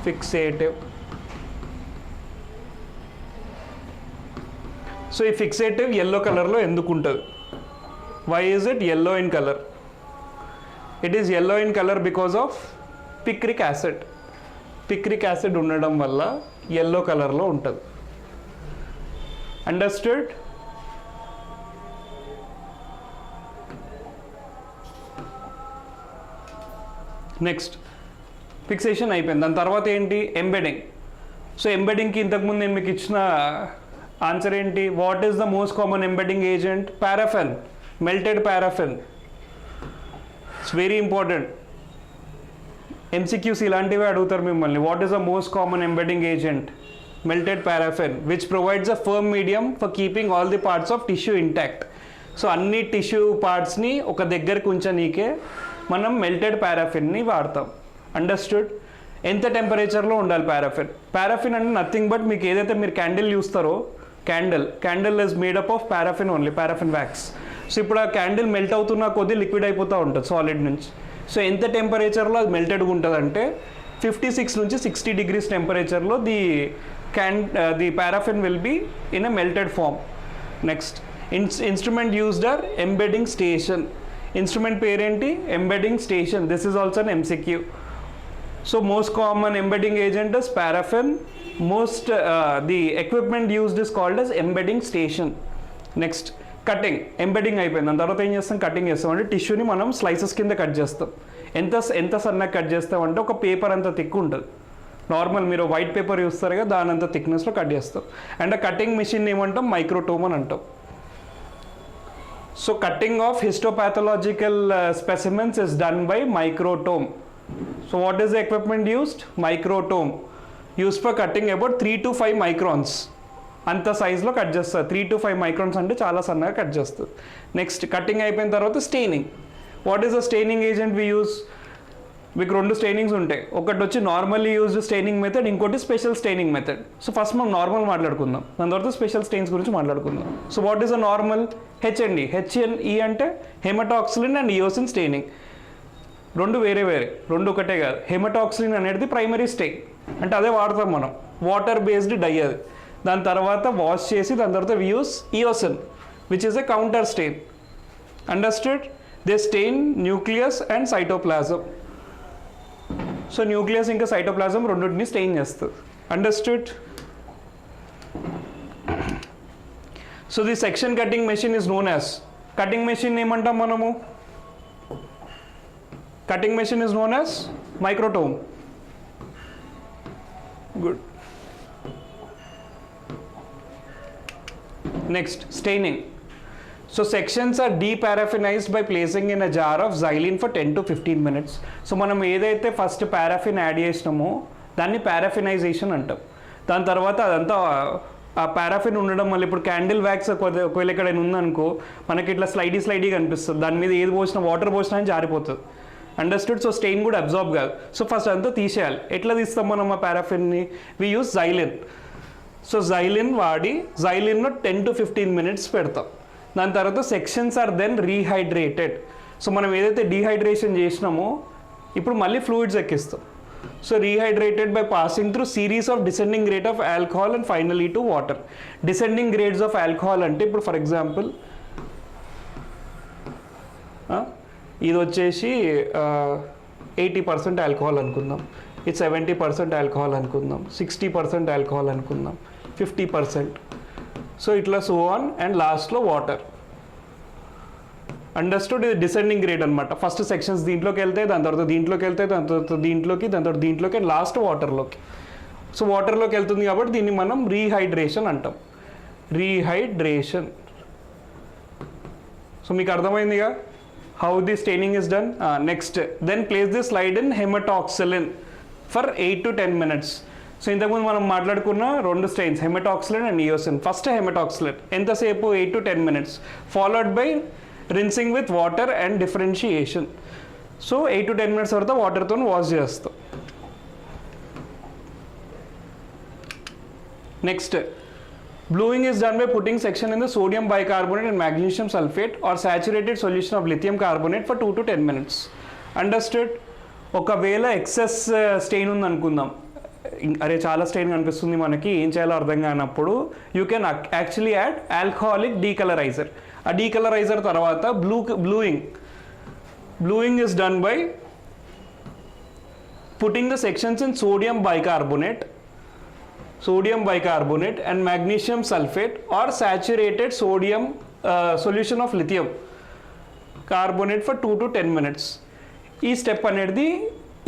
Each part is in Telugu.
ఫిక్సేటివ్. సో ఈ ఫిక్సేటివ్ ఎల్లో కలర్లో ఎందుకు ఉంటుంది? Why is it yellow in color? It is yellow in color because of picric acid. Picric acid ఉండడం వల్ల yellow కలర్లో ఉంటుంది. అండర్స్టూడ్? నెక్స్ట్ ఫిక్సేషన్ అయిపోయింది. దాని తర్వాత ఏంటి? ఎంబెడింగ్. సో ఎంబెడింగ్కి ఇంతకుముందు నేను మీకు ఇచ్చిన ఆన్సర్ ఏంటి? What is the most common embedding agent? Paraffin, melted paraffin. It's very important. MCQs ఇలాంటివి అడుగుతారు మిమ్మల్ని. What is the most common embedding agent? Melted paraffin, which provides a firm medium for keeping all the parts of tissue intact. So అన్ని టిష్యూ పార్ట్స్ని ఒక దగ్గరకు ఉంచనీకే మనం మెల్టెడ్ పారాఫిన్ని వాడతాం. అండర్స్టూడ్? ఎంత టెంపరేచర్లో ఉండాలి పారాఫిన్? పారాఫిన్ అంటే నథింగ్ బట్ మీకు ఏదైతే మీరు క్యాండిల్ చూస్తారో, candle is made up of paraffin only, paraffin wax. So ఇప్పుడు ఆ క్యాండిల్ మెల్ట్ అవుతున్న కొద్దీ లిక్విడ్ అయిపోతూ ఉంటుంది సాలిడ్ నుంచి. సో ఎంత టెంపరేచర్లో అది మెల్టెడ్గా ఉంటుంది అంటే 56 నుంచి 60 degrees టెంపరేచర్లో the paraffin will be in a melted form. Next instrument used are embedding station. Instrument పేరేంటి? Embedding station. This is also an MCQ. So most common embedding agent is paraffin. The equipment used is called as embedding station. Next cutting. Embedding అయిపోయింది. దాని తర్వాత ఏం చేస్తాం? కటింగ్ చేస్తాం. అంటే టిష్యూని మనం స్లైసెస్ కింద కట్ చేస్తాం. ఎంత సన్నగా కట్ చేస్తామంటే ఒక పేపర్ అంత థిక్ ఉంటుంది. నార్మల్ మీరు వైట్ పేపర్ చూస్తారు కదా, దాని అంత థిక్నెస్లో కట్ చేస్తాం. అండ్ ఆ కటింగ్ మిషన్ ఏమంటాం? మైక్రోటోమ్ అని అంటాం. So cutting of histopathological specimens is done by microtome. So what is the equipment used? Microtome. Used for cutting about 3 to 5 microns. అంత సైజ్లో కట్ చేస్తారు. 3 to 5 microns అంటే చాలా సన్నగా కట్ చేస్తుంది. నెక్స్ట్ కటింగ్ అయిపోయిన తర్వాత staining. What is the staining agent we use? మీకు 2 స్టెయినింగ్స్ ఉంటాయి. ఒకటి వచ్చి నార్మల్లీ యూజ్డ్ స్టెయినింగ్ మెథడ్, ఇంకోటి special staining method. So first మనం నార్మల్ మాట్లాడుకుందాం, దాని తర్వాత స్పెషల్ స్టెయిన్స్ గురించి మాట్లాడుకుందాం. So what is a normal? H and E. H and E అంటే హెమటాక్సిలిన్ అండ్ ఇయోసిన్ స్టెయినింగ్. రెండు వేరే, రెండు ఒకటే కాదు. హెమటాక్సిలిన్ అనేది ప్రైమరీ స్టెయిన్, అంటే అదే వాడతాం మనం. వాటర్ బేస్డ్ డై అది. దాని తర్వాత వాష్ చేసి దాని తర్వాత we use eosin which is a counter stain. Understood? They stain nucleus and cytoplasm. So nucleus ఇంకా సైటోప్లాజం రెండింటిని స్టెయిన్ చేస్తుంది. Understood? So the section cutting machine is known as, cutting machine ఏమంటాం మనము? Cutting machine is known as microtome. Good. Next staining. So sections are deparaffinised by placing in a jar of xylene for 10 to 15 minutes. So మనం ఏదైతే ఫస్ట్ పారాఫిన్ యాడ్ చేసినామో దాన్ని పారాఫినైజేషన్ అంటాం. దాని తర్వాత అదంతా ఆ పారాఫిన్ ఉండడం వల్ల ఇప్పుడు క్యాండిల్ వ్యాక్స్ ఒకవేళ ఎక్కడైనా ఉందనుకో మనకి ఇట్లా స్లైడీ కనిపిస్తుంది. దాని మీద ఏది పోసినా, వాటర్ పోసినా అని జారిపోతుంది. అండర్స్టూడ్? సో స్టెయిన్ కూడా అబ్జార్బ్ కాదు. సో ఫస్ట్ అంతా తీసేయాలి. ఎట్లా తీస్తాం మనం ఆ పారాఫిన్ని? వి యూస్ xylene. సో xylene వాడి xyleneలో 10 to 15 minutes పెడతాం. దాని తర్వాత sections are then rehydrated. So మనం ఏదైతే డీహైడ్రేషన్ చేసినామో ఇప్పుడు మళ్ళీ ఫ్లూయిడ్స్ ఎక్కిస్తాం. So rehydrated by passing through series of descending grade of alcohol and finally to water. Descending grades of alcohol అంటే ఇప్పుడు ఫర్ ఎగ్జాంపుల్ ఇది వచ్చేసి 80% ఆల్కహాల్ అనుకుందాం, ఇది 70% ఆల్కహాల్ అనుకుందాం, 60% ఆల్కహాల్ అనుకుందాం, 50%. సో ఇట్లా సో ఆన్ అండ్ లాస్ట్లో వాటర్. అండర్స్టూడ్? ఇది డిసెండింగ్ గ్రేడ్ అనమాట. ఫస్ట్ సెక్షన్స్ దీంట్లోకి వెళ్తాయి, దాని తర్వాత దీంట్లోకి వెళ్తాయి, దాని తర్వాత దీంట్లోకి, దాని తర్వాత దీంట్లోకి, అండ్ లాస్ట్ వాటర్లోకి. సో వాటర్లోకి వెళ్తుంది కాబట్టి దీన్ని మనం రీహైడ్రేషన్ అంటాం. రీహైడ్రేషన్. సో మీకు అర్థమైందిగా how the staining is done. Next then place the slide in haematoxylin for 8 to 10 minutes. So ఇంతకుముందు మనం మాట్లాడుకున్న 2 stains, haematoxylin and eosin. First haematoxylin ఎంతసేపు? 8 to 10 minutes, followed by rinsing with water and differentiation. So 8 to 10 minutes తర్వాత వాటర్తో వాష్ చేస్తాం. Next bluing is done by putting section in the sodium bicarbonate and magnesium sulfate or saturated solution of lithium carbonate for 2 to 10 minutes. Understood? ఒకవేళ ఎక్సెస్ స్టెయిన్ ఉంది అనుకుందాం, అరే చాలా స్టెయిన్ కనిపిస్తుంది మనకి, ఏం చేయాలో అర్థం కానప్పుడు you can actually add alcoholic decolouriser. ఆ డీకలరైజర్ తర్వాత bluing is done by putting the sections in sodium bicarbonate and magnesium sulfate or saturated sodium solution of lithium carbonate for 2 to 10 minutes. ఈ స్టెప్ అనేది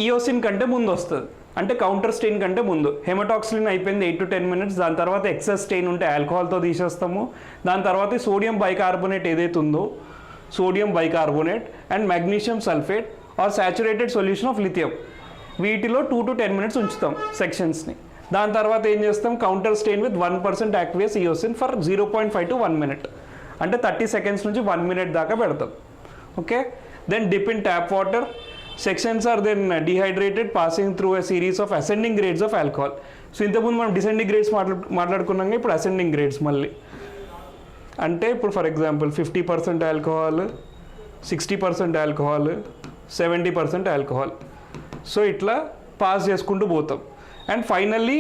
ఇయోసిన్ కంటే ముందు వస్తుంది, అంటే కౌంటర్ స్టెయిన్ కంటే ముందు. హెమటాక్సిలిన్ అయిపోయింది 8 to 10 minutes, దాని తర్వాత ఎక్సెస్ స్టెయిన్ ఉంటే ఆల్కహాల్తో తీసేస్తాము. దాని తర్వాత సోడియం బైకార్బోనేట్ ఏదైతే ఉందో, sodium bicarbonate and magnesium sulfate or saturated solution of lithium, వీటిలో 2 to 10 minutes ఉంచుతాం సెక్షన్స్ని. దాని తర్వాత ఏం చేస్తాం, counter stain with 1% aqueous eosin for 0.5 to 1 minute, అంటే 30 seconds నుంచి 1 minute దాకా పెడతాం. Okay, then dip in tap water. Sections are then dehydrated passing through a series of ascending grades of alcohol. So ఇంతకుముందు మనం డిసెండింగ్ గ్రేడ్స్ మాట్లాడుకున్నాం, ఇప్పుడు అసెండింగ్ గ్రేడ్స్ మళ్ళీ. అంటే ఇప్పుడు for example 50% alcohol, 60% alcohol, 70% alcohol. So ఇట్లా పాస్ చేసుకుంటూ పోతాం. అండ్ ఫైనల్లీ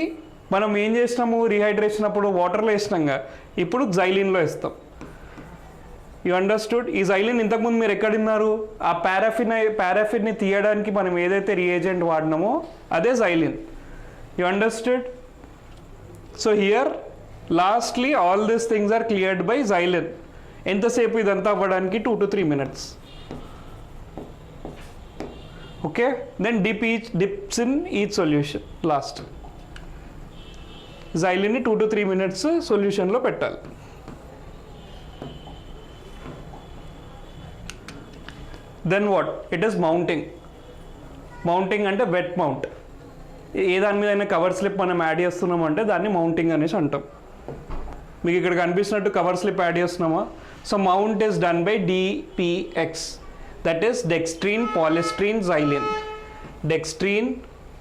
మనం ఏం చేసినాము, రీహైడ్రేషన్ అప్పుడు వాటర్లో వేసినాంగా, ఇప్పుడు జైలిన్లో వేస్తాం. You understood? ఈ జైలిన్ ఇంతకుముందు మీరు ఎక్కడున్నారు, ఆ పారాఫిన్ని తీయడానికి మనం ఏదైతే రియేజెంట్ వాడినామో అదే xylene. You understood? So here lastly all these things are cleared by xylene. ఎంతసేపు ఇదంతా అవ్వడానికి? 2 to 3 minutes. Okay, then dips in each solution last. Xylene 2 to 3 minutes solution లో పెట్టాలి. Then what? It is mounting. Mounting అంటే wet mount. ఏ దాని మీద అయినా కవర్ స్లిప్ మనం యాడ్ చేస్తున్నాం అంటే దాన్ని మౌంటింగ్ అనేసి అంటాం. మీకు ఇక్కడ కనిపిస్తున్నట్టు కవర్ స్లిప్ యాడ్ చేస్తున్నామా? So mount is done by DPX. That is dextrine, polystyrene, xylene. Dextrine,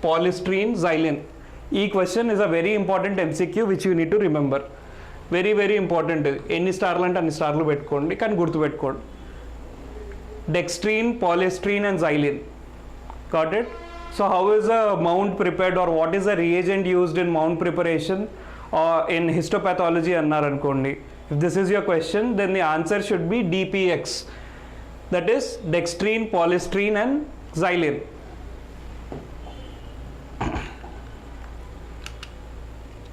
polystyrene, xylene. ఈ question is a very important MCQ which you need to remember. Very very important. ఎన్ని స్టార్లు అంటే అన్ని స్టార్లు పెట్టుకోండి, కానీ గుర్తుపెట్టుకోండి. Dextrine, polystyrene and xylene. Got it? So how is a mount prepared, or what is the reagent used in mount preparation or in histopathology అన్నారు అనుకోండి. If this is your question, then the answer should be DPX. That is dextrine, polystyrene and xylene.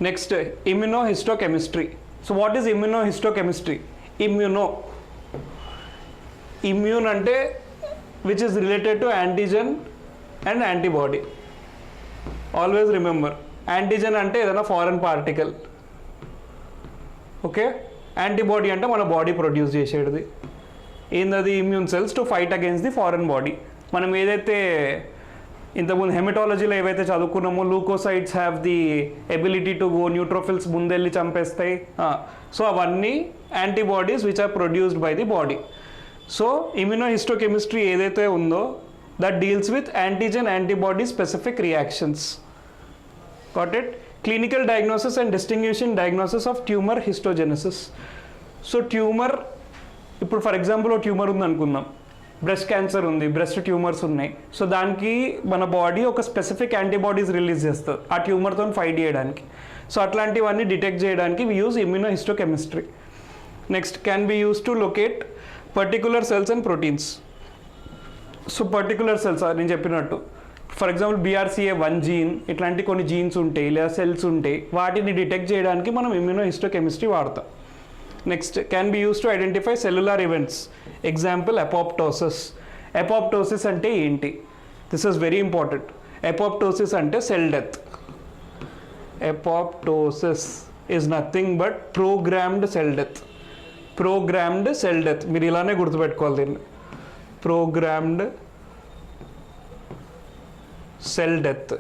Next, immunohistochemistry. So what is immunohistochemistry? Immune ante which is related to antigen and antibody. Always remember, antigen ante edana foreign particle. Okay, antibody ante mana body produce చేసేది. ఏందది? Immune cells to fight against the foreign body. మనం ఏదైతే ఇంతకుముందు హెమటాలజీలో ఏవైతే చదువుకున్నామో, leucocytes have the ability to go, neutrophils ముందెళ్ళి చంపేస్తాయి. సో అవన్నీ antibodies which are produced by the body. So immunohistochemistry ఏదైతే ఉందో that deals with antigen antibody specific reactions. Got it? Clinical diagnosis and distinguishing diagnosis of tumour histogenesis. So tumour, ఇప్పుడు ఫర్ ఎగ్జాంపుల్ ఒక ట్యూమర్ ఉంది అనుకుందాం, బ్రెస్ట్ క్యాన్సర్ ఉంది, బ్రెస్ట్ ట్యూమర్స్ ఉన్నాయి. సో దానికి మన బాడీ ఒక స్పెసిఫిక్ యాంటీబాడీస్ రిలీజ్ చేస్తుంది ఆ ట్యూమర్తో ఫైట్ చేయడానికి. సో అట్లాంటివన్నీ డిటెక్ట్ చేయడానికి we use immunohistochemistry. Next, can be use to locate particular cells and proteins. So particular cells నేను చెప్పినట్టు, ఫర్ ఎగ్జాంపుల్ BRCA1 జీన్, ఇట్లాంటి కొన్ని జీన్స్ ఉంటాయి లేదా సెల్స్ ఉంటాయి, వాటిని డిటెక్ట్ చేయడానికి మనం ఇమ్యూనోహిస్టోకెమిస్ట్రీ వాడతాం. Next, can be used to identify cellular events. Example, apoptosis. Apoptosis ante enti? This is very important. Apoptosis ante cell death. Apoptosis is nothing but programmed cell death. Programmed cell death. మీరు ఇలానే గుర్తుపెట్టుకోవాలి దీన్ని. Programmed cell death.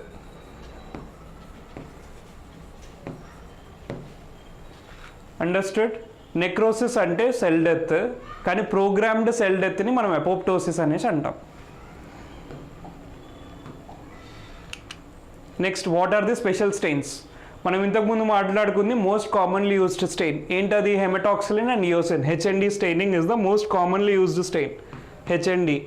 Understood? Necrosis అంటే సెల్ డెత్, కానీ ప్రోగ్రామ్డ్ సెల్ డెత్ని మనం అపోప్టోసిస్ అనేసి అంటాం. Next, what are the special stains? మనం ఇంతకుముందు మాట్లాడుకుంది మోస్ట్ కామన్లీ యూజ్డ్ స్టెయిన్ ఏంటది? Haematoxylin and eosin. H and E staining is the most commonly used stain. H and E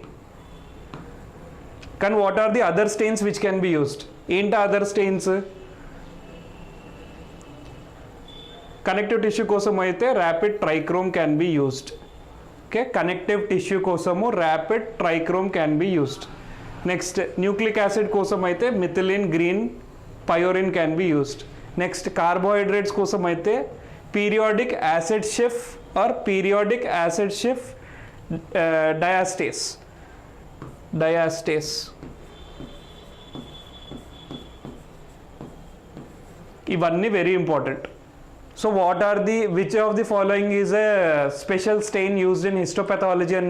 కానీ what are the other stains which can be used? ఏంటి అదర్ స్టెయిన్స్? కనెక్టివ్ టిష్యూ కోసం అయితే rapid trichrome can be used. Okay, connective tissue కోసము rapid trichrome can be used. Next nucleic acid కోసం అయితే methylene green pyronin can be used. Next carbohydrates కోసం అయితే periodic acid Schiff or periodic acid Schiff diastase. ఇవన్నీ very important. So what are the which of the following is a special stain used in histopathology అని